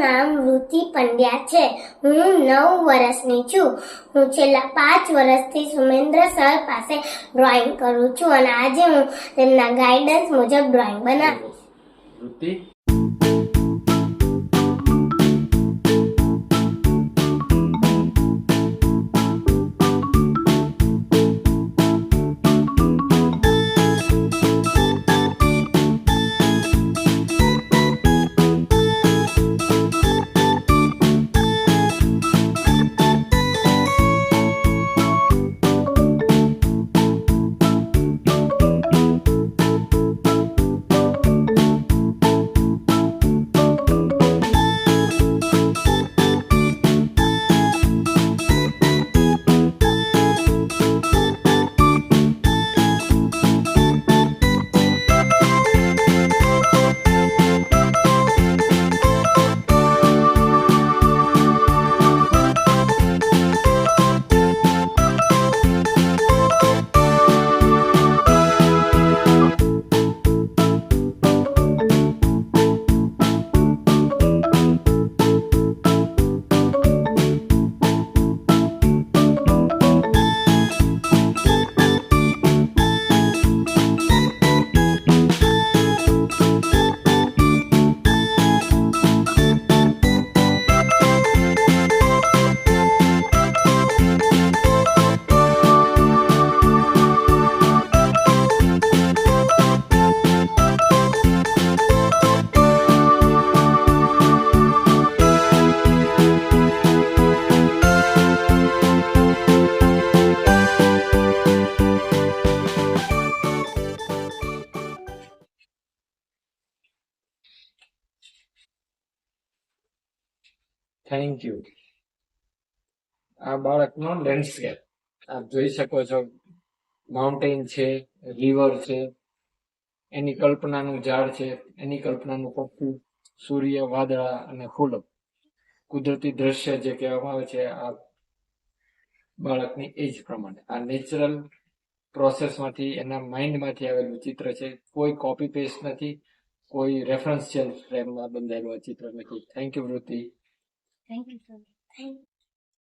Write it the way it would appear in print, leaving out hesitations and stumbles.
નામ વૃત્તિ પંડ્યા છે. હું 9 વર્ષની છું. હું છેલ્લા 5 વર્ષથી સુમેન્દ્ર સર પાસે ડ્રોઈંગ કરું છું અને આજે હું તેમના ગાઈડન્સ મુજબ ડ્રોઈંગ બનાવીશ. વૃત્તિ થેન્ક યુ. આ બાળકનો લેન્ડસ્કેપ આપ જોઈ શકો છો. માઉન્ટેન છે, રિવર છે, એની કલ્પનાનું ઝાડ છે, એની કલ્પનાનું પક્ષી, સૂર્ય, વાદળા અને ફૂલો. કુદરતી દ્રશ્ય જે કહેવામાં આવે છે આ બાળકની એજ પ્રમાણે આ નેચરલ પ્રોસેસમાંથી એના માઇન્ડમાંથી આવેલું ચિત્ર છે. કોઈ કોપી પેસ્ટ નથી, કોઈ રેફરન્શિયલ ફ્રેમમાં બંધાયેલું ચિત્ર નથી. થેન્ક યુ વૃત્તિ. Thank you sir.